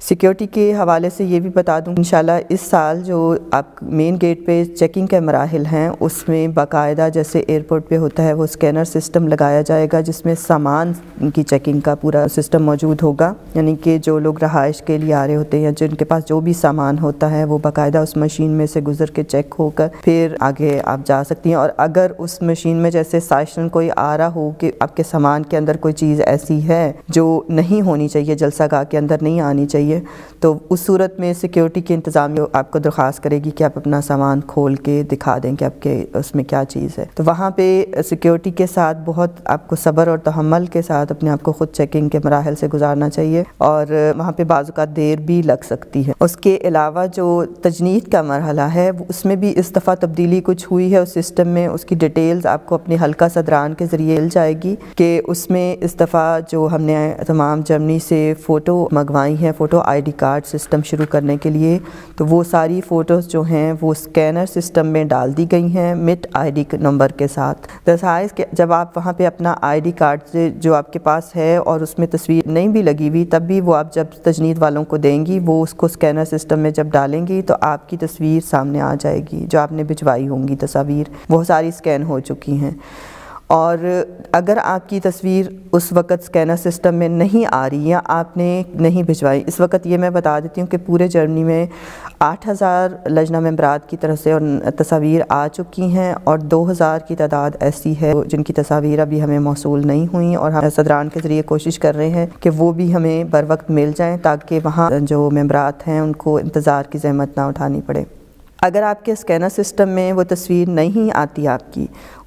Security کے حوالے سے یہ بھی بتا دوں انشاءاللہ اس سال جو آپ مین گیٹ پہ چیکنگ کے مراحل ہیں اس میں باقاعدہ جیسے ایئرپورٹ پہ ہوتا ہے وہ اسکینر سسٹم لگایا جائے گا جس میں سامان کی چیکنگ کا پورا سسٹم موجود ہوگا، یعنی کہ جو لوگ رہائش کے لیے آ رہے ہوتے ہیں یا جن کے پاس جو بھی سامان ہوتا ہے وہ باقاعدہ اس مشین میں سے گزر کے چیک ہو کر پھر آگے آپ جا سکتی ہیں۔ اور اگر اس مشین میں جیسے سائشن کوئی آ رہا ہو کہ آپ کے سامان کے اندر کوئی چیز ایسی ہے جو نہیں ہونی چاہیے، جلسہ گاہ کے اندر نہیں آنی چاہیے، تو اس صورت میں سیکیورٹی کے انتظامیہ آپ کو درخواست کرے گی کہ آپ اپنا سامان کھول کے دکھا دیں کہ آپ کے اس میں کیا چیز ہے۔ تو وہاں پہ سیکیورٹی کے ساتھ بہت آپ کو صبر اور تحمل کے ساتھ اپنے آپ کو خود چیکنگ کے مراحل سے گزارنا چاہیے، اور وہاں پہ بعض اوقات دیر بھی لگ سکتی ہے۔ اس کے علاوہ جو تجنید کا مرحلہ ہے اس میں بھی اس دفعہ تبدیلی کچھ ہوئی ہے اس سسٹم میں، اس کی ڈیٹیلز آپ کو اپنے حلقہ صدران کے ذریعے مل جائے گی کہ اس میں اس دفعہ جو ہم نے تمام جرمنی سے فوٹو منگوائی ہیں، photo I D card system شروع کرنے کے لیے، تو وہ ساری فوٹوز جو ہیں وہ اسکینر سسٹم میں ڈال دی گئی ہیں مٹ آئی ڈی نمبر کے ساتھ۔ دسائز کہ جب آپ وہاں پہ اپنا آئی ڈی کارڈ سے جو آپ کے پاس ہے اور اس میں تصویر نہیں بھی لگی ہوئی تب بھی وہ آپ جب تجنید والوں کو دیں گی وہ اس کو اسکینر سسٹم میں جب ڈالیں گی تو آپ کی تصویر سامنے آ جائے گی، جو آپ نے بھجوائی ہوں گی تصاویر وہ ساری اسکین ہو چکی ہیں۔ اور اگر آپ کی تصویر اس وقت اسکینر سسٹم میں نہیں آ رہی یا آپ نے نہیں بھجوائی، اس وقت یہ میں بتا دیتی ہوں کہ پورے جرمنی میں 8000 لجنہ ممبرات کی طرف سے تصاویر آ چکی ہیں اور 2000 کی تعداد ایسی ہے جن کی تصاویر ابھی ہمیں موصول نہیں ہوئیں، اور ہم صدران کے ذریعے کوشش کر رہے ہیں کہ وہ بھی ہمیں بر وقت مل جائیں تاکہ وہاں جو ممبرات ہیں ان کو انتظار کی زحمت نہ اٹھانی پڑے۔ اگر آپ کے اسکینر سسٹم میں وہ تصویر نہیں آتی آپ کی،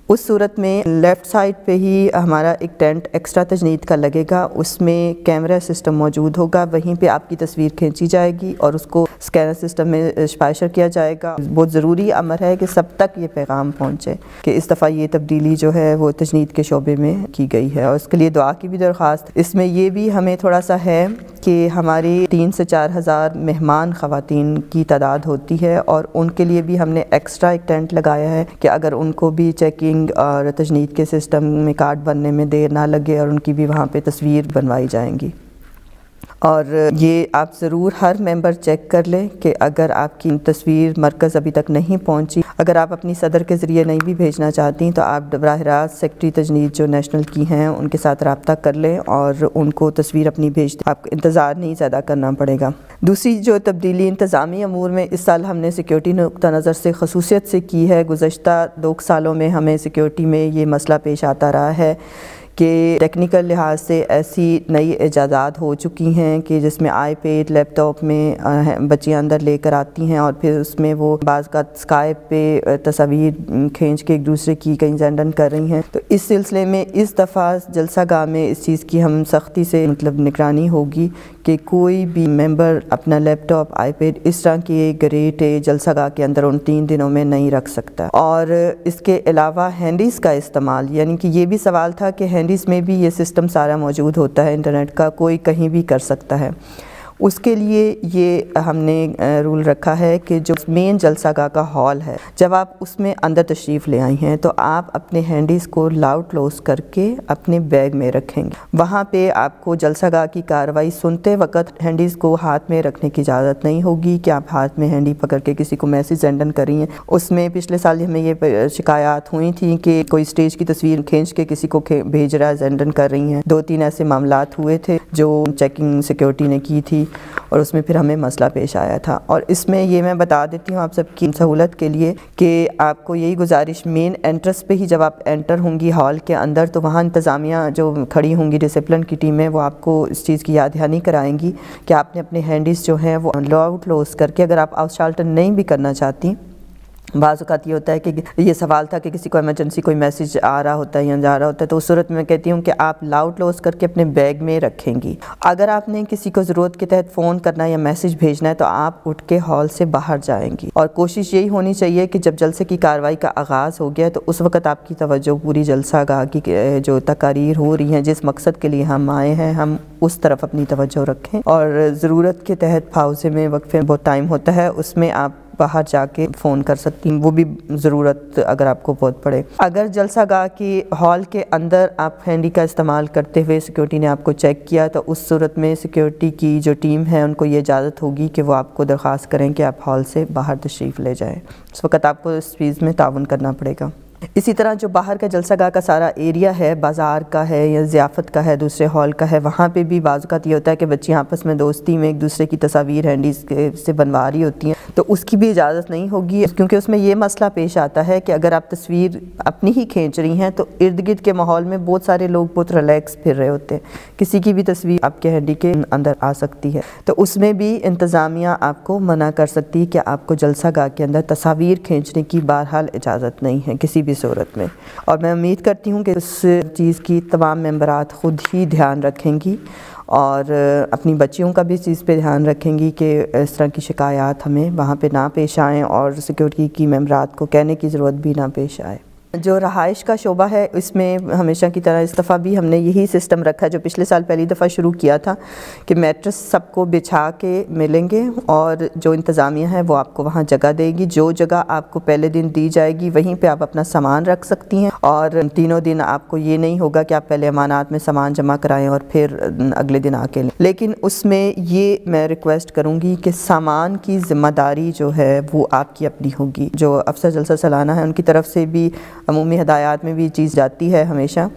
اس صورت میں لیفٹ سائڈ پہ ہی ہمارا ایک ٹینٹ ایکسٹرا تجنید کا لگے گا، اس میں کیمرہ سسٹم موجود ہوگا، وہیں پہ آپ کی تصویر کھینچی جائے گی اور اس کو اسکینر سسٹم میں شپائشر کیا جائے گا۔ بہت ضروری امر ہے کہ سب تک یہ پیغام پہنچے کہ اس دفعہ یہ تبدیلی جو ہے وہ تجنید کے شعبے میں کی گئی ہے، اور اس کے لیے دعا کی بھی درخواست۔ اس میں یہ بھی ہمیں تھوڑا سا ہے کہ ہماری 3 سے 4 ہزار مہمان خواتین کی تعداد ہوتی ہے، اور ان کے لیے بھی ہم نے ایکسٹرا ایک ٹینٹ لگایا ہے کہ اگر ان کو بھی چیکنگ اور تجنید کے سسٹم میں کارڈ بننے میں دیر نہ لگے اور ان کی بھی وہاں پہ تصویر بنوائی جائیں گی۔ اور یہ آپ ضرور ہر ممبر چیک کر لیں کہ اگر آپ کی تصویر مرکز ابھی تک نہیں پہنچی، اگر آپ اپنی صدر کے ذریعے نہیں بھی بھیجنا چاہتی تو آپ براہ راست سیکٹری تجنید جو نیشنل کی ہیں ان کے ساتھ رابطہ کر لیں اور ان کو تصویر اپنی بھیج دیں، آپ کو انتظار نہیں زیادہ کرنا پڑے گا۔ دوسری جو تبدیلی انتظامی امور میں اس سال ہم نے سیکیورٹی نقطہ نظر سے خصوصیت سے کی ہے، گزشتہ 2 سالوں میں ہمیں سیکیورٹی میں یہ مسئلہ پیش آتا رہا ہے کہ ٹیکنیکل لحاظ سے ایسی نئی ایجادات ہو چکی ہیں کہ جس میں آئی پیڈ لیپ ٹاپ میں بچیاں اندر لے کر آتی ہیں اور پھر اس میں وہ بعض کا اسکائپ پہ تصاویر کھینچ کے ایک دوسرے کی کہیں سینڈ کر رہی ہیں۔ تو اس سلسلے میں اس دفعہ جلسہ گاہ میں اس چیز کی ہم سختی سے نگرانی ہوگی کہ کوئی بھی ممبر اپنا لیپ ٹاپ آئی پیڈ اس طرح کی گریٹے جلسہ گاہ کے اندر ان 3 دنوں میں نہیں رکھ سکتا۔ اور اس کے علاوہ ہینڈیز کا استعمال، یعنی کہ یہ بھی سوال تھا کہ ہینڈیز میں بھی یہ سسٹم سارا موجود ہوتا ہے، انٹرنیٹ کا کوئی کہیں بھی کر سکتا ہے۔ اس کے لیے یہ ہم نے رول رکھا ہے کہ جو مین جلسہ گاہ کا ہال ہے، جب آپ اس میں اندر تشریف لے آئی ہیں تو آپ اپنے ہینڈیز کو لاؤڈ کلوز کر کے اپنے بیگ میں رکھیں گے۔ وہاں پہ آپ کو جلسہ گاہ کی کارروائی سنتے وقت ہینڈیز کو ہاتھ میں رکھنے کی اجازت نہیں ہوگی کہ آپ ہاتھ میں ہینڈی پکڑ کے کسی کو میسج سینڈ کر رہی ہیں۔ اس میں پچھلے سال ہمیں یہ شکایات ہوئی تھیں کہ کوئی اسٹیج کی تصویر کھینچ کے کسی کو بھیج رہا ہے، سینڈ کر رہی ہیں۔ 2-3 ایسے معاملات ہوئے تھے جو چیکنگ سیکیورٹی نے کی تھی اور اس میں پھر ہمیں مسئلہ پیش آیا تھا۔ اور اس میں یہ میں بتا دیتی ہوں آپ سب کی سہولت کے لیے کہ آپ کو یہی گزارش، مین انٹرس پہ ہی جب آپ انٹر ہوں گی ہال کے اندر تو وہاں انتظامیہ جو کھڑی ہوں گی ڈسپلن کی ٹیمیں، وہ آپ کو اس چیز کی یاد دہانی کرائیں گی کہ آپ نے اپنے ہینڈیز جو ہیں وہ لاؤڈ کلوز کر کے، اگر آپ آؤٹ شالٹر نہیں بھی کرنا چاہتی، بعض اوقات یہ ہوتا ہے کہ یہ سوال تھا کہ کسی کو ایمرجنسی کوئی میسج آ رہا ہوتا ہے یا جا رہا ہوتا ہے، تو اس صورت میں کہتی ہوں کہ آپ لاؤڈ کلوز کر کے اپنے بیگ میں رکھیں گی۔ اگر آپ نے کسی کو ضرورت کے تحت فون کرنا یا میسج بھیجنا ہے تو آپ اٹھ کے ہال سے باہر جائیں گی، اور کوشش یہی ہونی چاہیے کہ جب جلسے کی کارروائی کا آغاز ہو گیا تو اس وقت آپ کی توجہ پوری جلسہ گاہ کی جو تقاریر ہو رہی ہیں، جس مقصد کے لیے ہم آئے ہیں، ہم اس طرف اپنی توجہ رکھیں۔ اور ضرورت کے تحت پاؤزے میں وقفے بہت ٹائم ہوتا ہے، اس میں آپ باہر جا کے فون کر سکتی ہیں، وہ بھی ضرورت اگر آپ کو بہت پڑے۔ اگر جلسہ گاہ کی ہال کے اندر آپ ہینڈی کا استعمال کرتے ہوئے سیکیورٹی نے آپ کو چیک کیا تو اس صورت میں سیکیورٹی کی جو ٹیم ہے ان کو یہ اجازت ہوگی کہ وہ آپ کو درخواست کریں کہ آپ ہال سے باہر تشریف لے جائیں۔ اس وقت آپ کو اس چیز میں تعاون کرنا پڑے گا۔ اسی طرح جو باہر کا جلسہ گاہ کا سارا ایریا ہے، بازار کا ہے یا ضیافت کا ہے، دوسرے ہال کا ہے، وہاں پہ بھی بعض اوقات یہ ہوتا ہے کہ بچیاں آپس میں دوستی میں ایک دوسرے کی تصاویر ہینڈیز سے بنوا رہی ہوتی ہیں، تو اس کی بھی اجازت نہیں ہوگی، کیونکہ اس میں یہ مسئلہ پیش آتا ہے کہ اگر آپ تصویر اپنی ہی کھینچ رہی ہیں تو ارد گرد کے ماحول میں بہت سارے لوگ بہت ریلیکس پھر رہے ہوتے ہیں، کسی کی بھی تصویر آپ کے ہینڈی کے اندر آ سکتی ہے، تو اس میں بھی انتظامیہ آپ کو منع کر سکتی ہے کہ آپ کو جلسہ گاہ کے اندر تصاویر کھینچنے کی بہرحال اجازت نہیں ہے کسی بھی صورت میں۔ اور میں امید کرتی ہوں کہ اس چیز کی تمام ممبرات خود ہی دھیان رکھیں گی اور اپنی بچیوں کا بھی اس چیز پہ دھیان رکھیں گی کہ اس طرح کی شکایات ہمیں وہاں پہ نہ پیش آئیں اور سیکیورٹی کی ممبرات کو کہنے کی ضرورت بھی نہ پیش آئے۔ جو رہائش کا شعبہ ہے اس میں ہمیشہ کی طرح اس دفعہ بھی ہم نے یہی سسٹم رکھا جو پچھلے سال پہلی دفعہ شروع کیا تھا کہ میٹرس سب کو بچھا کے ملیں گے اور جو انتظامیہ ہے وہ آپ کو وہاں جگہ دے گی، جو جگہ آپ کو پہلے دن دی جائے گی وہیں پہ آپ اپنا سامان رکھ سکتی ہیں، اور تینوں دن آپ کو یہ نہیں ہوگا کہ آپ پہلے امانات میں سامان جمع کرائیں اور پھر اگلے دن آ کے لیں۔ لیکن اس میں یہ میں ریکویسٹ کروں گی کہ سامان کی ذمہ داری جو ہے وہ آپ کی اپنی ہوگی، جو افسر جلسہ سالانہ ہے ان کی طرف سے بھی عمومی ہدایات میں بھی چیز جاتی ہے ہمیشہ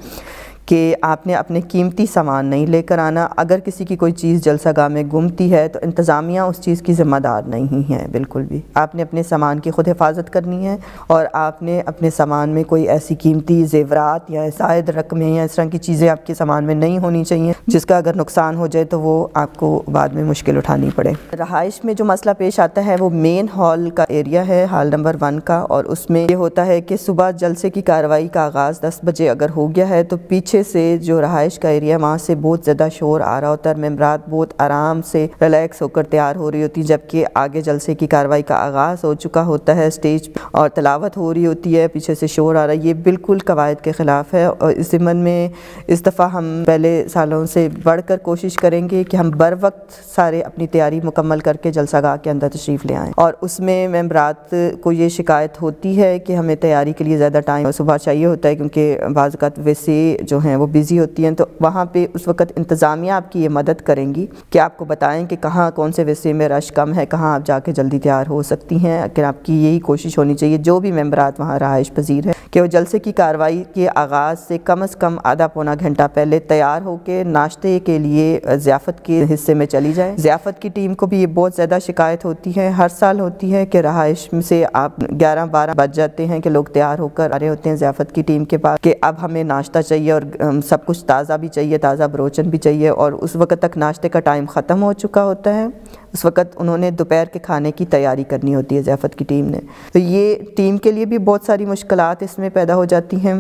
کہ آپ نے اپنے قیمتی سامان نہیں لے کر آنا۔ اگر کسی کی کوئی چیز جلسہ گاہ میں گمتی ہے تو انتظامیہ اس چیز کی ذمہ دار نہیں ہے بالکل بھی، آپ نے اپنے سامان کی خود حفاظت کرنی ہے اور آپ نے اپنے سامان میں کوئی ایسی قیمتی زیورات یا زائد رقمیں یا اس طرح کی چیزیں آپ کے سامان میں نہیں ہونی چاہیے جس کا اگر نقصان ہو جائے تو وہ آپ کو بعد میں مشکل اٹھانی پڑے۔ رہائش میں جو مسئلہ پیش آتا ہے وہ مین ہال کا ایریا ہے، ہال نمبر 1 کا، اور اس میں یہ ہوتا ہے کہ صبح جلسے کی کارروائی کا آغاز 10 بجے اگر ہو گیا ہے تو پیچھے سے جو رہائش کا ایریا وہاں سے بہت زیادہ شور آ رہا ہوتا ہے، ممبرات بہت آرام سے ریلیکس ہو کر تیار ہو رہی ہوتی ہے، جبکہ آگے جلسے کی کارروائی کا آغاز ہو چکا ہوتا ہے، اسٹیج اور تلاوت ہو رہی ہوتی ہے، پیچھے سے شور آ رہا ہے۔ یہ بالکل قواعد کے خلاف ہے اور اس ضمن میں اس دفعہ ہم پہلے سالوں سے بڑھ کر کوشش کریں گے کہ ہم بر وقت سارے اپنی تیاری مکمل کر کے جلسہ گاہ کے اندر تشریف لے آئیں، اور اس میں ممبرات کو یہ شکایت ہوتی ہے کہ ہمیں تیاری کے لیے زیادہ ٹائم صبح چاہیے ہوتا ہے کیونکہ بعض اوقات ویسے جو ہیں وہ بزی ہوتی ہیں، تو وہاں پہ اس وقت انتظامیہ آپ کی یہ مدد کریں گی کہ آپ کو بتائیں کہ کہاں کون سے ویسے میں رش کم ہے، کہاں آپ جا کے جلدی تیار ہو سکتی ہیں۔ کہ آپ کی یہی کوشش ہونی چاہیے جو بھی ممبرات وہاں رہائش پذیر ہے کہ وہ جلسے کی کارروائی کے آغاز سے کم از کم آدھا پونا گھنٹہ پہلے تیار ہو کے ناشتے کے لیے ضیافت کے حصے میں چلی جائیں۔ ضیافت کی ٹیم کو بھی یہ بہت زیادہ شکایت ہوتی ہے، ہر سال ہوتی ہے کہ رہائش سے آپ 11-12 بج جاتے ہیں کہ لوگ تیار ہو کر آ رہے ہوتے ہیں ضیافت کی ٹیم کے پاس کہ اب ہمیں ناشتہ چاہیے اور سب کچھ تازہ بھی چاہیے، تازہ بروچن بھی چاہیے، اور اس وقت تک ناشتے کا ٹائم ختم ہو چکا ہوتا ہے۔ اس وقت انہوں نے دوپہر کے کھانے کی تیاری کرنی ہوتی ہے ضیافت کی ٹیم نے، تو یہ ٹیم کے لیے بھی بہت ساری مشکلات اس میں پیدا ہو جاتی ہیں۔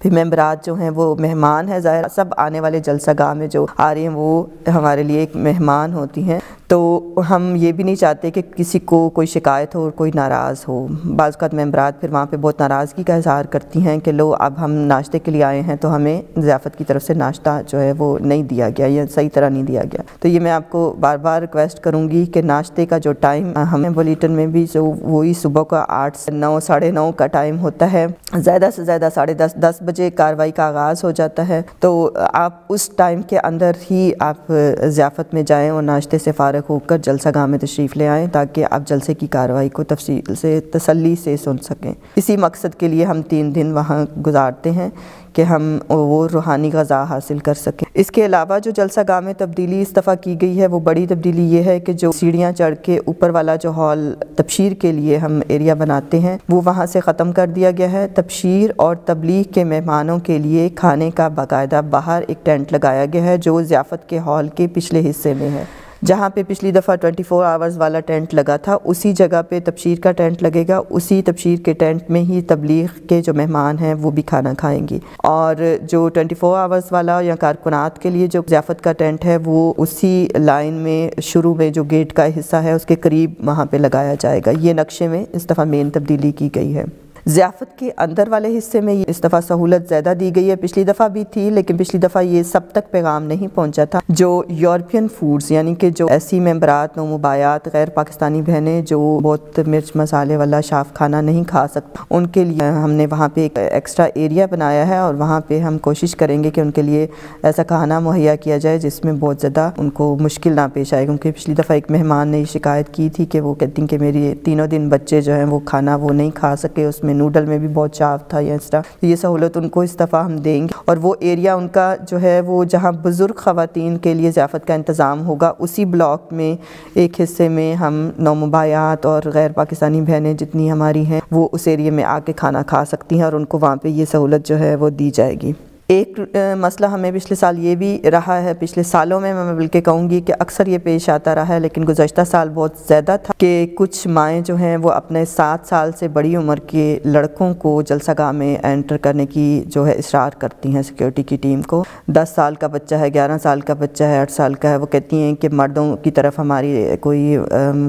پھر ممبرات جو ہیں وہ مہمان ہیں، ظاہر سب آنے والے جلسہ گاہ میں جو آ رہی ہیں وہ ہمارے لیے ایک مہمان ہوتی ہیں، تو ہم یہ بھی نہیں چاہتے کہ کسی کو کوئی شکایت ہو اور کوئی ناراض ہو۔ بعض اوقات ممبرات پھر وہاں پہ بہت ناراضگی کا اظہار کرتی ہیں کہ لو اب ہم ناشتے کے لیے آئے ہیں تو ہمیں ضیافت کی طرف سے ناشتہ جو ہے وہ نہیں دیا گیا یا صحیح طرح نہیں دیا گیا۔ تو یہ میں آپ کو بار بار ریکویسٹ کروں گی کہ ناشتے کا جو ٹائم ہمیں بلیٹن میں بھی جو وہی صبح کا 8 سے 9 ساڑھے 9 کا ٹائم ہوتا ہے، زیادہ سے زیادہ 10:30 بجے کارروائی کا آغاز ہو جاتا ہے، تو آپ اس ٹائم کے اندر ہی آپ ضیافت میں جائیں اور ناشتے سے فارغ ہو کر جلسہ گاہ میں تشریف لے آئیں تاکہ آپ جلسے کی کارروائی کو تفصیل سے تسلی سے سن سکیں۔ اسی مقصد کے لیے ہم 3 دن وہاں گزارتے ہیں کہ ہم وہ روحانی غذا حاصل کر سکیں۔ اس کے علاوہ جو جلسہ گاہ میں تبدیلی اس دفعہ کی گئی ہے وہ بڑی تبدیلی یہ ہے کہ جو سیڑھیاں چڑھ کے اوپر والا جو ہال تبشیر کے لیے ہم ایریا بناتے ہیں وہ وہاں سے ختم کر دیا گیا ہے۔ تبشیر اور تبلیغ کے مہمانوں کے لیے کھانے کا باقاعدہ باہر ایک ٹینٹ لگایا گیا ہے جو ضیافت کے ہال کے پچھلے حصے میں ہے۔ جہاں پہ پچھلی دفعہ 24 آورز والا ٹینٹ لگا تھا اسی جگہ پہ تبشیر کا ٹینٹ لگے گا، اسی تبشیر کے ٹینٹ میں ہی تبلیغ کے جو مہمان ہیں وہ بھی کھانا کھائیں گے، اور جو 24 آورز والا یا کارکنات کے لیے جو ضیافت کا ٹینٹ ہے وہ اسی لائن میں شروع میں جو گیٹ کا حصہ ہے اس کے قریب وہاں پہ لگایا جائے گا۔ یہ نقشے میں اس دفعہ مین تبدیلی کی گئی ہے۔ ضیافت کے اندر والے حصے میں اس دفعہ سہولت زیادہ دی گئی ہے، پچھلی دفعہ بھی تھی لیکن پچھلی دفعہ یہ سب تک پیغام نہیں پہنچا تھا۔ جو یورپین فوڈز یعنی کہ جو ایسی ممبرات، نومبایات، غیر پاکستانی بہنیں جو بہت مرچ مسالے والا شاف کھانا نہیں کھا سکتے، ان کے لیے ہم نے وہاں پہ ایک ایکسٹرا ایریا بنایا ہے اور وہاں پہ ہم کوشش کریں گے کہ ان کے لیے ایسا کھانا مہیا کیا جائے جس میں بہت زیادہ ان کو مشکل نہ پیش آئے، کیونکہ پچھلی دفعہ ایک مہمان نے شکایت کی تھی کہ وہ کہتی ہیں کہ میری تینوں دن بچے جو ہیں وہ کھانا وہ نہیں کھا سکے، اس میں نوڈل میں بھی بہت چاف تھا یا اس طرح۔ یہ سہولت ان کو اس دفعہ ہم دیں گے، اور وہ ایریا ان کا جو ہے وہ جہاں بزرگ خواتین کے لیے ضیافت کا انتظام ہوگا، اسی بلاک میں ایک حصے میں ہم نومبایات اور غیر پاکستانی بہنیں جتنی ہماری ہیں وہ اس ایریا میں آ کے کھانا کھا سکتی ہیں اور ان کو وہاں پہ یہ سہولت جو ہے وہ دی جائے گی۔ ایک مسئلہ ہمیں پچھلے سال یہ بھی رہا ہے، پچھلے سالوں میں بلکہ کہوں گی کہ اکثر یہ پیش آتا رہا ہے لیکن گزشتہ سال بہت زیادہ تھا کہ کچھ مائیں جو ہیں وہ اپنے 7 سال سے بڑی عمر کے لڑکوں کو جلسہ گاہ میں انٹر کرنے کی جو ہے اصرار کرتی ہیں سیکیورٹی کی ٹیم کو۔ 10 سال کا بچہ ہے، 11 سال کا بچہ ہے، 8 سال کا ہے، وہ کہتی ہیں کہ مردوں کی طرف ہماری کوئی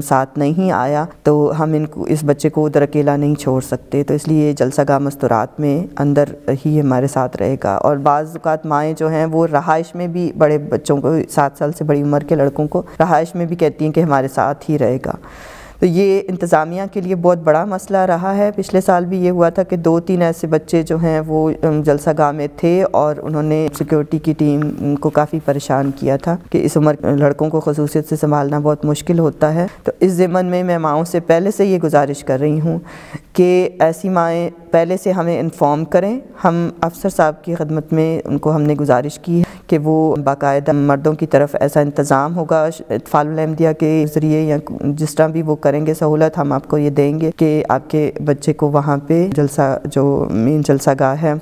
ساتھ نہیں آیا تو ہم اس بچے کو ادھر اکیلا نہیں چھوڑ سکتے، تو اس لیے جلسہ گاہ مستورات میں اندر ہی ہمارے ساتھ رہے گا۔ اور بعض اوقات مائیں جو ہیں وہ رہائش میں بھی بڑے بچوں کو 7 سال سے بڑی عمر کے لڑکوں کو رہائش میں بھی کہتی ہیں کہ ہمارے ساتھ ہی رہے گا۔ تو یہ انتظامیہ کے لیے بہت بڑا مسئلہ رہا ہے۔ پچھلے سال بھی یہ ہوا تھا کہ 2-3 ایسے بچے جو ہیں وہ جلسہ گاہ میں تھے اور انہوں نے سیکیورٹی کی ٹیم کو کافی پریشان کیا تھا کہ اس عمر لڑکوں کو خصوصیت سے سنبھالنا بہت مشکل ہوتا ہے۔ تو اس ضمن میں ماؤں سے پہلے سے یہ گزارش کر رہی ہوں کہ ایسی مائیں پہلے سے ہمیں انفارم کریں۔ ہم افسر صاحب کی خدمت میں ان کو ہم نے گزارش کی ہے کہ وہ باقاعدہ مردوں کی طرف ایسا انتظام ہوگا اطفال الاحمدیہ کے ذریعے یا جس طرح بھی وہ کریں گے سہولت، ہم آپ کو یہ دیں گے کہ آپ کے بچے کو وہاں پہ جلسہ جو مین جلسہ گاہ ہے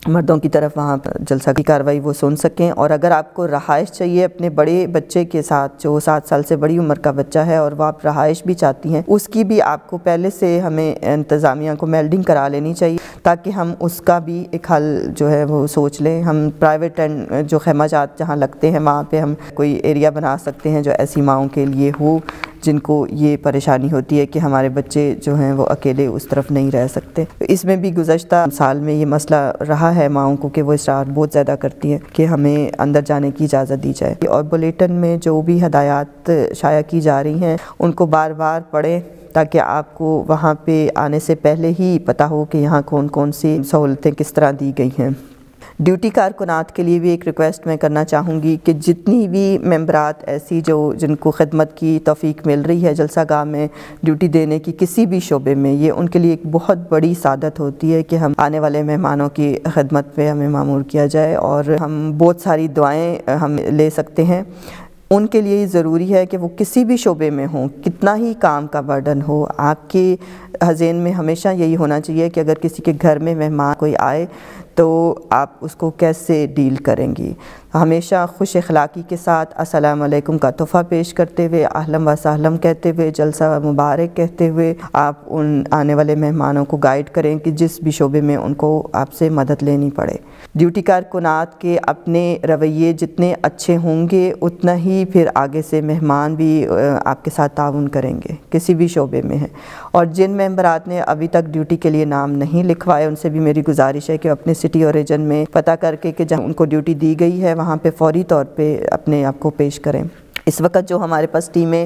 مردوں کی طرف وہاں جلسہ کی کارروائی وہ سن سکیں۔ اور اگر آپ کو رہائش چاہیے اپنے بڑے بچے کے ساتھ جو 7 سال سے بڑی عمر کا بچہ ہے اور وہ آپ رہائش بھی چاہتی ہیں، اس کی بھی آپ کو پہلے سے ہمیں انتظامیہ کو میلڈنگ کرا لینی چاہیے تاکہ ہم اس کا بھی ایک حل جو ہے وہ سوچ لیں۔ ہم پرائیویٹ جو خیمہ جات جہاں لگتے ہیں وہاں پہ ہم کوئی ایریا بنا سکتے ہیں جو ایسی ماؤں کے لیے ہو جن کو یہ پریشانی ہوتی ہے کہ ہمارے بچے جو ہیں وہ اکیلے اس طرف نہیں رہ سکتے۔ اس میں بھی گزشتہ سال میں یہ مسئلہ رہا ہے ماؤں کو کہ وہ اصرار بہت زیادہ کرتی ہیں کہ ہمیں اندر جانے کی اجازت دی جائے، اور بلیٹن میں جو بھی ہدایات شائع کی جا رہی ہیں ان کو بار بار پڑھیں تاکہ آپ کو وہاں پہ آنے سے پہلے ہی پتہ ہو کہ یہاں کون کون سی سہولتیں کس طرح دی گئی ہیں۔ ڈیوٹی کارکنات کے لیے بھی ایک ریکویسٹ میں کرنا چاہوں گی کہ جتنی بھی ممبرات ایسی جن کو خدمت کی توفیق مل رہی ہے جلسہ گاہ میں ڈیوٹی دینے کی کسی بھی شعبے میں، یہ ان کے لیے ایک بہت بڑی سعادت ہوتی ہے کہ ہم آنے والے مہمانوں کی خدمت پہ ہمیں مامور کیا جائے، اور ہم بہت ساری دعائیں ہم لے سکتے ہیں۔ ان کے لیے ضروری ہے کہ وہ کسی بھی شعبے میں ہوں، کتنا ہی کام کا برڈن ہو، آپ کے ذہن میں ہمیشہ یہی ہونا چاہیے کہ اگر کسی کے گھر میں مہمان کوئی آئے تو آپ اس کو کیسے ڈیل کریں گی۔ ہمیشہ خوش اخلاقی کے ساتھ السلام علیکم کا تحفہ پیش کرتے ہوئے، اہلاً و سہلاً کہتے ہوئے، جلسہ مبارک کہتے ہوئے آپ ان آنے والے مہمانوں کو گائیڈ کریں کہ جس بھی شعبے میں ان کو آپ سے مدد لینی پڑے۔ ڈیوٹی کارکنات کے اپنے رویے جتنے اچھے ہوں گے اتنا ہی پھر آگے سے مہمان بھی آپ کے ساتھ تعاون کریں گے کسی بھی شعبے میں ہیں۔ اور جن ممبرات نے ابھی تک ڈیوٹی کے لیے نام نہیں لکھوائے ان سے بھی میری گزارش ہے کہ اپنے سٹی اور ریجن میں پتہ کر کے کہ جہاں ان کو ڈیوٹی دی گئی ہے وہاں پہ فوری طور پہ اپنے آپ کو پیش کریں۔ اس وقت جو ہمارے پاس ٹیمیں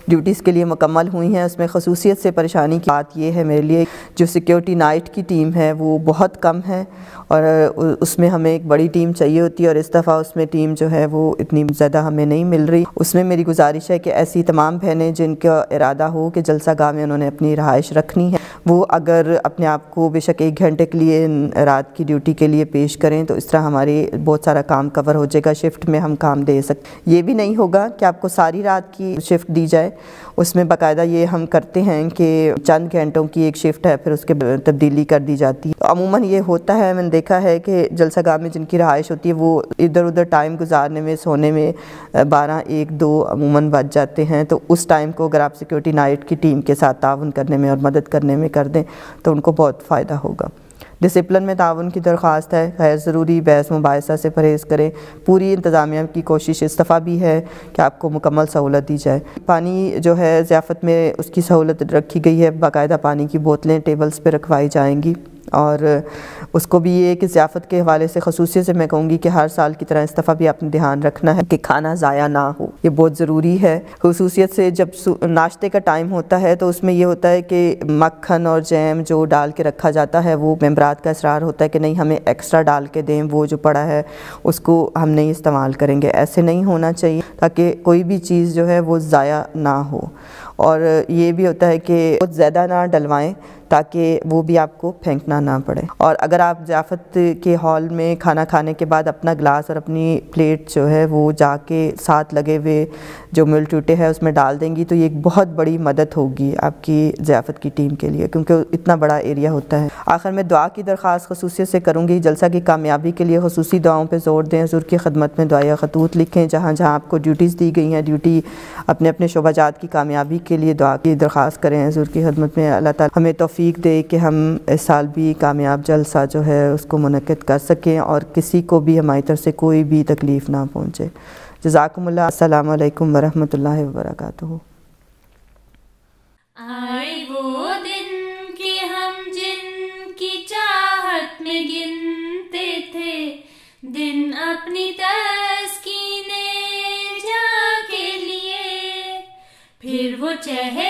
ڈیوٹیز کے لیے مکمل ہوئی ہیں اس میں خصوصیت سے پریشانی کی بات یہ ہے میرے لیے جو سیکیورٹی نائٹ کی ٹیم ہے وہ بہت کم ہے، اور اس میں ہمیں ایک بڑی ٹیم چاہیے ہوتی ہے، اور اس دفعہ اس میں ٹیم جو ہے وہ اتنی زیادہ ہمیں نہیں مل رہی۔ اس میں میری گزارش ہے کہ ایسی تمام بہنیں جن کا ارادہ ہو کہ جلسہ گاہ میں انہوں نے اپنی رہائش رکھنی ہے وہ اگر اپنے آپ کو بے شک 1 گھنٹے کے لیے رات کی ڈیوٹی کے لیے پیش کریں تو اس طرح ہمارے بہت سارا کام کور ہو جائے گا، شفٹ میں ہم کام دے سکتے۔ یہ بھی نہیں ہوگا کہ آپ کو ساری رات کی شفٹ دی جائے، اس میں باقاعدہ یہ ہم کرتے ہیں کہ چند گھنٹوں کی ایک شفٹ ہے پھر اس کے تبدیلی کر دی جاتی ہے۔ عموماً یہ ہوتا ہے، میں نے دیکھا ہے کہ جلسہ گاہ میں جن کی رہائش ہوتی ہے وہ ادھر ادھر ٹائم گزارنے میں سونے میں 12، 1، 2 عموماً بج جاتے ہیں، تو اس ٹائم کو اگر آپ سیکیورٹی نائٹ کی ٹیم کے ساتھ تعاون کرنے میں اور مدد کرنے میں کر دیں تو ان کو بہت فائدہ ہوگا۔ ڈسپلن میں تعاون کی درخواست ہے، غیر ضروری بحث مباحثہ سے پرہیز کریں۔ پوری انتظامیہ کی کوشش اس دفعہ بھی ہے کہ آپ کو مکمل سہولت دی جائے۔ پانی جو ہے ضیافت میں اس کی سہولت رکھی گئی ہے، باقاعدہ پانی کی بوتلیں ٹیبلز پہ رکھوائی جائیں گی، اور اس کو بھی یہ کہ ضیافت کے حوالے سے خصوصیت سے میں کہوں گی کہ ہر سال کی طرح اس دفعہ بھی آپ نے دھیان رکھنا ہے کہ کھانا ضائع نہ ہو، یہ بہت ضروری ہے۔ خصوصیت سے جب ناشتے کا ٹائم ہوتا ہے تو اس میں یہ ہوتا ہے کہ مکھن اور جیم جو ڈال کے رکھا جاتا ہے، وہ ممبرات کا اصرار ہوتا ہے کہ نہیں ہمیں ایکسٹرا ڈال کے دیں، وہ جو پڑا ہے اس کو ہم نہیں استعمال کریں گے۔ ایسے نہیں ہونا چاہیے تاکہ کوئی بھی چیز جو ہے وہ ضائع نہ ہو، اور یہ بھی ہوتا ہے کہ بہت زیادہ نہ ڈلوائیں تاکہ وہ بھی آپ کو پھینکنا نہ پڑے۔ اور اگر آپ ضیافت کے ہال میں کھانا کھانے کے بعد اپنا گلاس اور اپنی پلیٹ جو ہے وہ جا کے ساتھ لگے ہوئے جو مل ٹوٹے ہے اس میں ڈال دیں گی تو یہ ایک بہت بڑی مدد ہوگی آپ کی ضیافت کی ٹیم کے لیے، کیونکہ اتنا بڑا ایریا ہوتا ہے۔ آخر میں دعا کی درخواست خصوصیت سے کروں گی، جلسہ کی کامیابی کے لیے خصوصی دعاؤں پہ زور دیں، حضور کی خدمت میں دعائیہ خطوط لکھیں، جہاں جہاں آپ کو ڈیوٹیز دی گئی ہیں ڈیوٹی اپنے اپنے شعبہ جات کی کامیابی کے لیے دعا کی درخواست کریں حضور کی خدمت میں۔ اللہ تعالیٰ ہمیں توفیق دے کہ ہم اس سال بھی کامیاب جلسہ جو ہے اس کو منعقد کر سکیں اور کسی کو بھی ہماری طرف سے کوئی بھی تکلیف نہ پہنچے۔ جزاکم اللہ۔ السلام علیکم ورحمۃ اللہ وبرکاتہ۔ آئے وہ دن کہ ہم جن کی چاہت میں گنتے تھے دن اپنی تسکین جاں کے لیے، پھر وہ چہرے